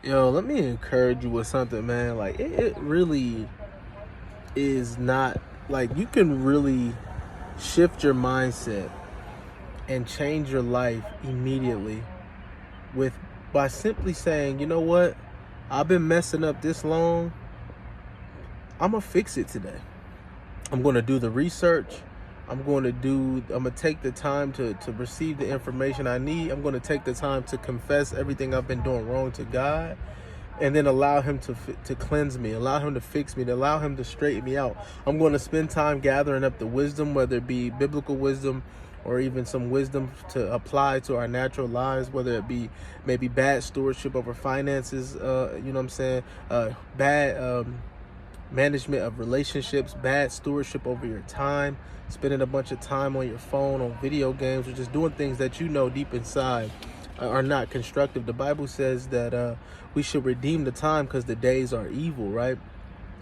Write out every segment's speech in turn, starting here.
Yo, let me encourage you with something, man. Like, it really is not like you can really shift your mindset and change your life immediately with by simply saying, you know what? I've been messing up this long. I'm gonna fix it today. I'm gonna do the research. I'm gonna take the time to receive the information I need. I'm gonna take the time to confess everything I've been doing wrong to God, and then allow him to cleanse me, allow him to fix me, to allow him to straighten me out. I'm going to spend time gathering up the wisdom, whether it be biblical wisdom or even some wisdom to apply to our natural lives, whether it be maybe bad stewardship over finances, you know what I'm saying, bad management of relationships, bad stewardship over your time, spending a bunch of time on your phone, on video games, or just doing things that you know deep inside are not constructive. The Bible says that we should redeem the time because the days are evil, right?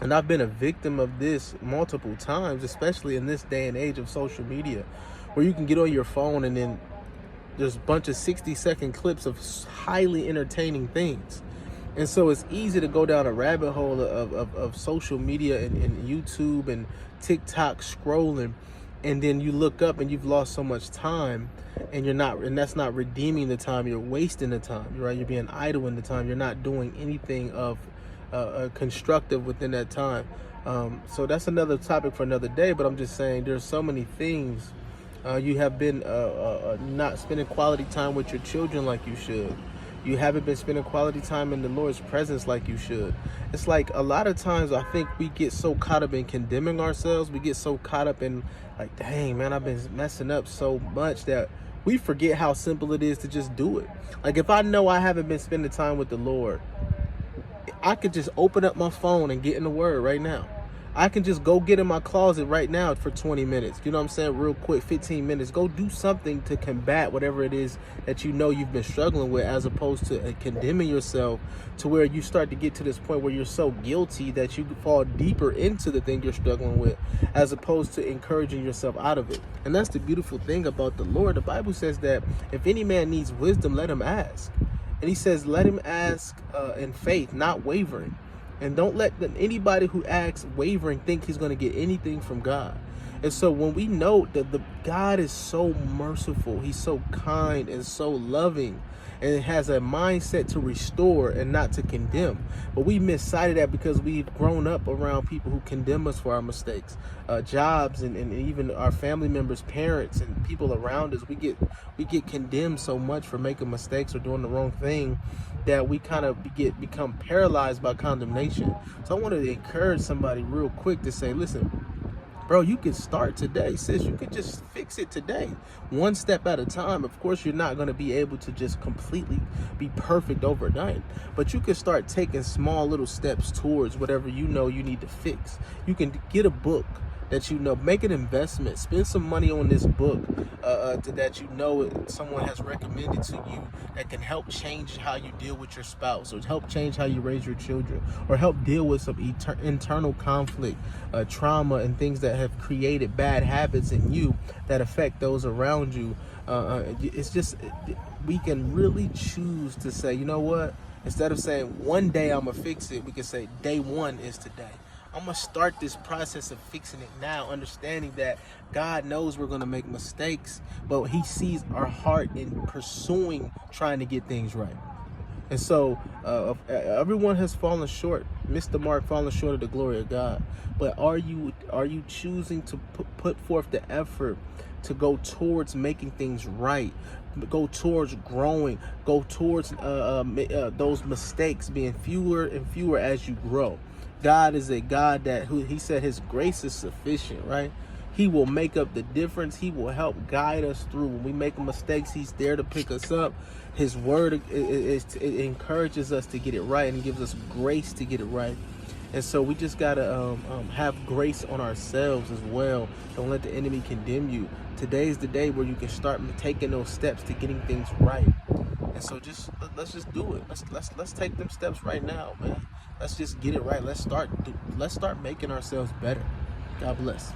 And I've been a victim of this multiple times, especially in this day and age of social media, where you can get on your phone and then there's a bunch of 60-second clips of highly entertaining things. And so it's easy to go down a rabbit hole of social media and YouTube and TikTok scrolling, and then you look up and you've lost so much time, and that's not redeeming the time. You're wasting the time, right? You're being idle in the time. You're not doing anything of constructive within that time. So that's another topic for another day, but I'm just saying there's so many things. You have been not spending quality time with your children like you should. You haven't been spending quality time in the Lord's presence like you should. It's like a lot of times I think we get so caught up in condemning ourselves. We get so caught up in like, dang, man, I've been messing up so much that we forget how simple it is to just do it. Like if I know I haven't been spending time with the Lord, I could just open up my phone and get in the Word right now. I can just go get in my closet right now for 20 minutes. You know what I'm saying? Real quick, 15 minutes. Go do something to combat whatever it is that you know you've been struggling with, as opposed to condemning yourself to where you start to get to this point where you're so guilty that you fall deeper into the thing you're struggling with, as opposed to encouraging yourself out of it. And that's the beautiful thing about the Lord. The Bible says that if any man needs wisdom, let him ask. And he says, let him ask in faith, not wavering. And don't let anybody who asks wavering think he's going to get anything from God. And so when we know that God is so merciful, he's so kind and so loving, and it has a mindset to restore and not to condemn. But we miss sight of that because we've grown up around people who condemn us for our mistakes, jobs, and even our family members, parents, and people around us. We get condemned so much for making mistakes or doing the wrong thing that we kind of become paralyzed by condemnation. So I wanted to encourage somebody real quick to say, listen, bro, you can start today, sis. You can just fix it today, one step at a time. Of course, you're not going to be able to just completely be perfect overnight, but you can start taking small little steps towards whatever you know you need to fix. You can get a book that you know, make an investment, spend some money on this book that you know someone has recommended to you that can help change how you deal with your spouse, or help change how you raise your children, or help deal with some internal conflict, trauma, and things that have created bad habits in you that affect those around you. It's just, we can really choose to say, you know what, instead of saying one day I'm gonna fix it, we can say day one is today. I'm going to start this process of fixing it now, understanding that God knows we're going to make mistakes, but he sees our heart in pursuing trying to get things right. And so everyone has fallen short, missed the mark, fallen short of the glory of God. But are you choosing to put forth the effort to go towards making things right, go towards growing, go towards those mistakes being fewer and fewer as you grow? God is a God he said his grace is sufficient, right? He will make up the difference. He will help guide us through. When we make mistakes, he's there to pick us up. His word it encourages us to get it right and gives us grace to get it right. And so we just got to have grace on ourselves as well. Don't let the enemy condemn you. Today's the day where you can start taking those steps to getting things right. And so let's just do it. Let's take them steps right now, man. Let's just get it right. Let's start making ourselves better. God bless.